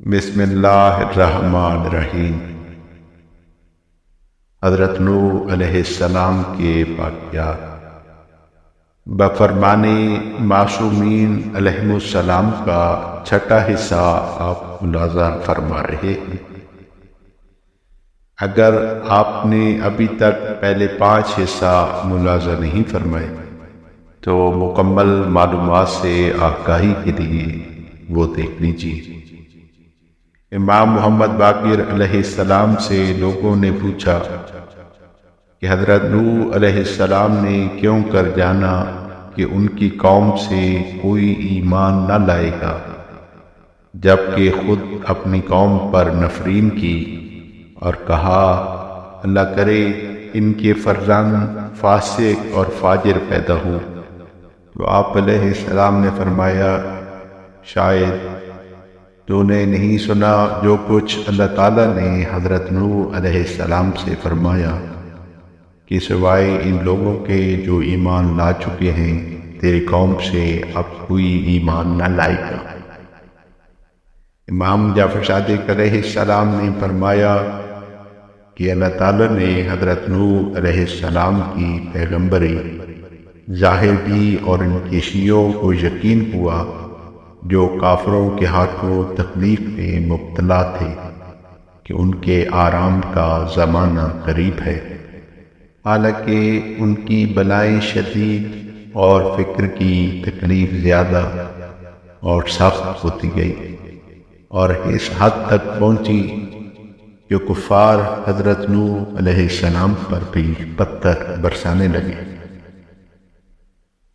بسم اللہ الرحمن الرحیم۔ حضرت نوح علیہ السلام کے واقعات بفرمان معصومین علیہم السلام کا چھٹا حصہ آپ ملاحظہ فرما رہے ہیں۔ اگر آپ نے ابھی تک پہلے 5 حصہ ملاحظہ نہیں فرمائے تو مکمل معلومات سے آگاہی کے لیے وہ دیکھ لیجیے۔ امام محمد باقر علیہ السلام سے لوگوں نے پوچھا کہ حضرت نوح علیہ السلام نے کیوں کر جانا کہ ان کی قوم سے کوئی ایمان نہ لائے گا، جبکہ خود اپنی قوم پر نفرین کی اور کہا اللہ کرے ان کے فرزند فاسق اور فاجر پیدا ہو۔ تو آپ علیہ السلام نے فرمایا شاید تو نے نہیں سنا جو کچھ اللہ تعالیٰ نے حضرت نوح علیہ السلام سے فرمایا کہ سوائے ان لوگوں کے جو ایمان لا چکے ہیں تیری قوم سے اب کوئی ایمان نہ لائے گا۔ امام جعفر صادق علیہ السلام نے فرمایا کہ اللہ تعالیٰ نے حضرت نوح علیہ السلام کی پیغمبری ظاہر کی اور ان کے شیعوں کو یقین ہوا جو کافروں کے ہاتھوں تکلیف میں مبتلا تھے کہ ان کے آرام کا زمانہ قریب ہے، حالانکہ ان کی بلائیں شدید اور فکر کی تکلیف زیادہ اور سخت ہوتی گئی اور اس حد تک پہنچی کہ کفار حضرت نوح علیہ السلام پر بھی پتھر برسانے لگے۔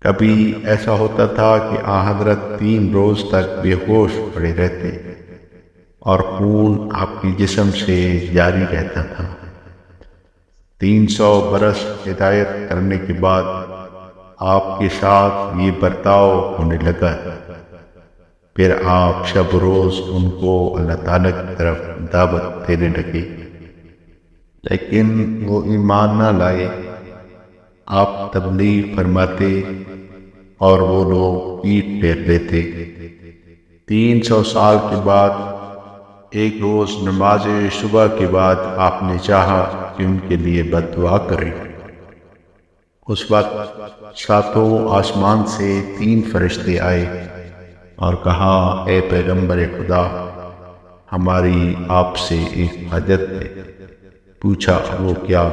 کبھی ایسا ہوتا تھا کہ حضرت 3 روز تک بے ہوش پڑے رہتے اور خون آپ کے جسم سے جاری رہتا تھا۔ 300 برس ہدایت کرنے کے بعد آپ کے ساتھ یہ برتاؤ ہونے لگا، پھر آپ شب روز ان کو اللہ تعالیٰ کی طرف دعوت دینے لگے، لیکن وہ ایمان نہ لائے۔ آپ تبلیغ فرماتے اور وہ لوگ پیٹ پھیر لیتے۔ 300 سال کے بعد ایک روز نماز صبح کے بعد آپ نے چاہا کہ ان کے لیے بد دعا کریں۔ اس وقت 7 آسمان سے 3 فرشتے آئے اور کہا اے پیغمبر خدا، ہماری آپ سے ایک حاجت ہے۔ پوچھا وہ کیا؟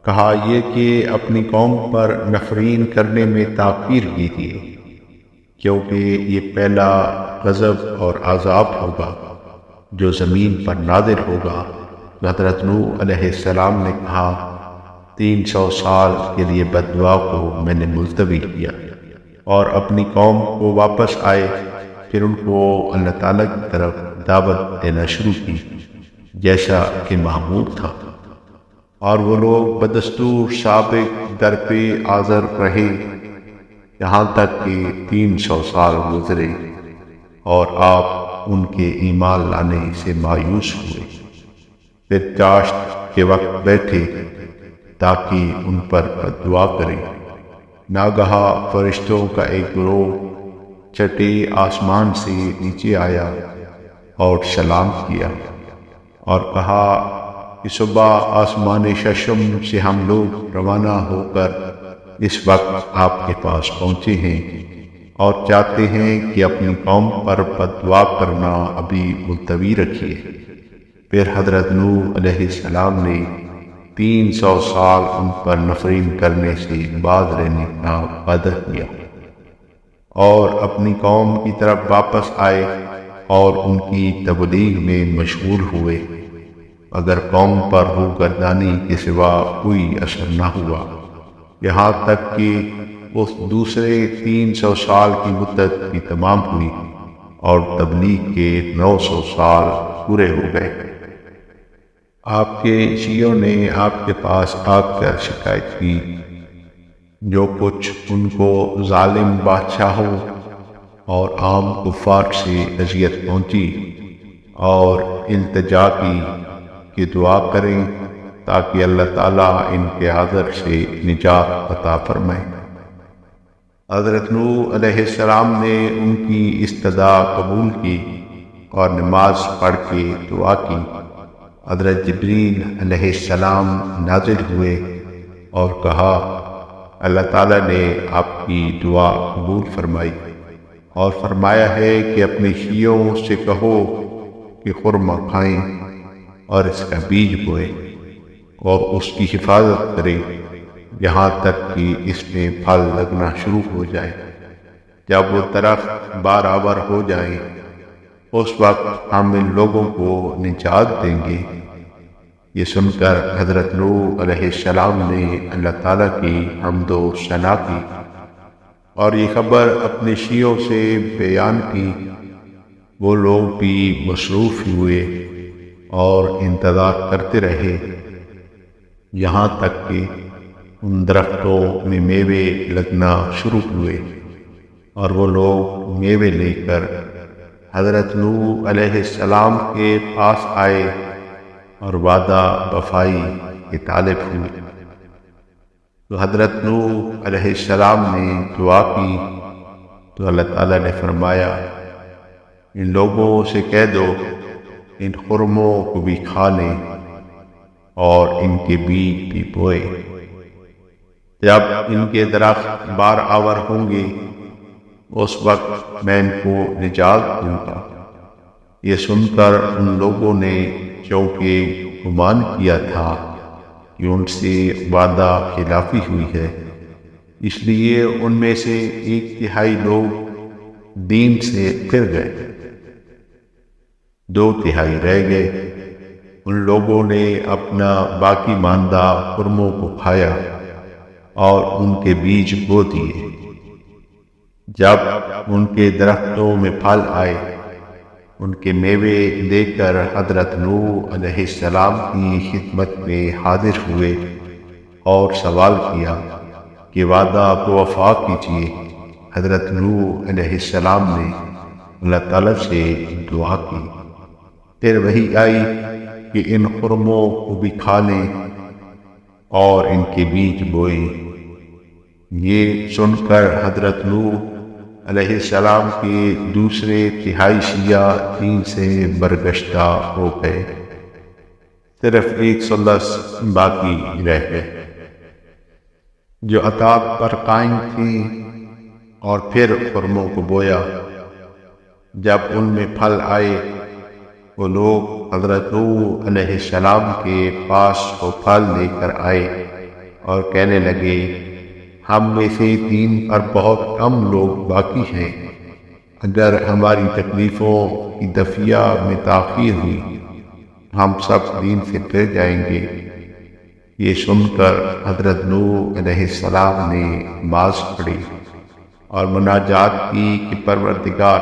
کہا یہ کہ اپنی قوم پر نفرین کرنے میں تاخیر کیجیے، کیونکہ یہ پہلا غضب اور عذاب ہوگا جو زمین پر نازل ہوگا۔ حضرت نوح علیہ السلام نے کہا 300 سال کے لیے بد دعا کو میں نے ملتوی کیا اور اپنی قوم کو واپس آئے، پھر ان کو اللہ تعالیٰ کی طرف دعوت دینا شروع کی جیسا کہ معمول تھا، اور وہ لوگ بدستور سابق در پہ آزر رہے یہاں تک کہ 300 سال گزرے اور آپ ان کے ایمان لانے سے مایوس ہوئے۔ پھر چاشت کے وقت بیٹھے تاکہ ان پر دعا کریں۔ ناگہا فرشتوں کا ایک گروہ چھٹے آسمان سے نیچے آیا اور سلام کیا اور کہا کہ صبح آسمان ششم سے ہم لوگ روانہ ہو کر اس وقت آپ کے پاس پہنچے ہیں اور چاہتے ہیں کہ اپنی قوم پر بد دعا کرنا ابھی ملتوی رکھیے۔ پھر حضرت نوح علیہ السلام نے 300 سال ان پر نفرین کرنے سے باز رہنے کا وعدہ کیا اور اپنی قوم کی طرف واپس آئے اور ان کی تبلیغ میں مشغول ہوئے، اگر قوم پر ہو گردانی کے سوا کوئی اثر نہ ہوا، یہاں تک کہ اس دوسرے 300 سال کی مدت بھی تمام ہوئی اور تبلیغ کے 900 سال پورے ہو گئے۔ آپ کے شیعوں نے آپ کے پاس آ کر شکایت کی، جو کچھ ان کو ظالم بادشاہوں اور عام کفار سے اذیت پہنچی، اور التجا کی کہ دعا کریں تاکہ اللہ تعالیٰ ان کے عذر سے نجات عطا فرمائے۔ حضرت نوح علیہ السلام نے ان کی استدعا قبول کی اور نماز پڑھ کے دعا کی۔ حضرت جبریل علیہ السلام نازل ہوئے اور کہا اللہ تعالیٰ نے آپ کی دعا قبول فرمائی اور فرمایا ہے کہ اپنے شیعوں سے کہو کہ خرما کھائیں اور اس کا بیج بوئیں اور اس کی حفاظت کریں یہاں تک کہ اس میں پھل لگنا شروع ہو جائے۔ جب وہ درخت بارآور ہو جائیں اس وقت ہم ان لوگوں کو نجات دیں گے۔ یہ سن کر حضرت نوح علیہ السلام نے اللہ تعالیٰ کی حمد و ثنا کی اور یہ خبر اپنے شیعوں سے بیان کی۔ وہ لوگ بھی مصروف ہوئے اور انتظار کرتے رہے یہاں تک کہ ان درختوں میں میوے لگنا شروع ہوئے اور وہ لوگ میوے لے کر حضرت نوح علیہ السلام کے پاس آئے اور وعدہ وفائی کے طالب ہوئے۔ تو حضرت نوح علیہ السلام نے دعا کی تو اللہ تعالیٰ نے فرمایا ان لوگوں سے کہہ دو ان خرموں کو بھی کھا لیں اور ان کے بیج بھی بوئے۔ جب ان کے درخت بار آور ہوں گے اس وقت میں ان کو نجات دوں گا۔ یہ سن کر ان لوگوں نے چونکہ گمان کیا تھا کہ ان سے وعدہ خلافی ہوئی ہے اس لیے ان میں سے 1/3 لوگ دین سے پھر گئے، 2/3 رہ گئے۔ ان لوگوں نے اپنا باقی ماندہ خرموں کو کھایا اور ان کے بیج بو دیے۔ جب ان کے درختوں میں پھل آئے ان کے میوے لے کر حضرت نوح علیہ السلام کی خدمت میں حاضر ہوئے اور سوال کیا کہ وعدہ کو وفا کیجیے۔ حضرت نوح علیہ السلام نے اللہ تعالیٰ سے دعا کی۔ پھر وحی آئی کہ ان خرموں کو بھی کھا لیں اور ان کے بیج بوئیں۔ یہ سن کر حضرت نوح علیہ السلام کے دوسرے تہائی شیعہ دین سے برگشتہ ہو گئے، صرف 110 باقی رہ گئے جو اطاعت پر قائم تھیں اور پھر خرموں کو بویا۔ جب ان میں پھل آئے وہ لوگ حضرت نوح علیہ السلام کے پاس وہ پھل لے کر آئے اور کہنے لگے ہم میں سے دین پر بہت کم لوگ باقی ہیں، اگر ہماری تکلیفوں کی دفعہ میں تاخیر ہوئی ہم سب دین سے پھر جائیں گے۔ یہ سن کر حضرت نوح علیہ السلام نے نماز پڑھی اور مناجات کی کہ پروردگار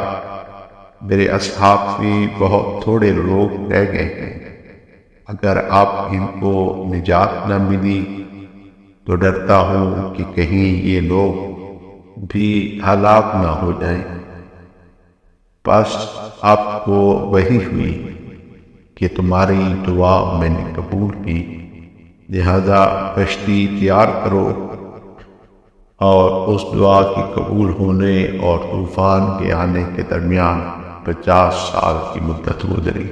میرے اصحاب میں بہت تھوڑے لوگ رہ گئے ہیں، اگر آپ ان کو نجات نہ ملی تو ڈرتا ہوں کہ کہیں یہ لوگ بھی ہلاک نہ ہو جائیں۔ بس آپ کو وحی ہوئی کہ تمہاری دعا میں نے قبول کی، لہذا کشتی تیار کرو، اور اس دعا کی قبول ہونے اور طوفان کے آنے کے درمیان 50 سال کی مدت گزری۔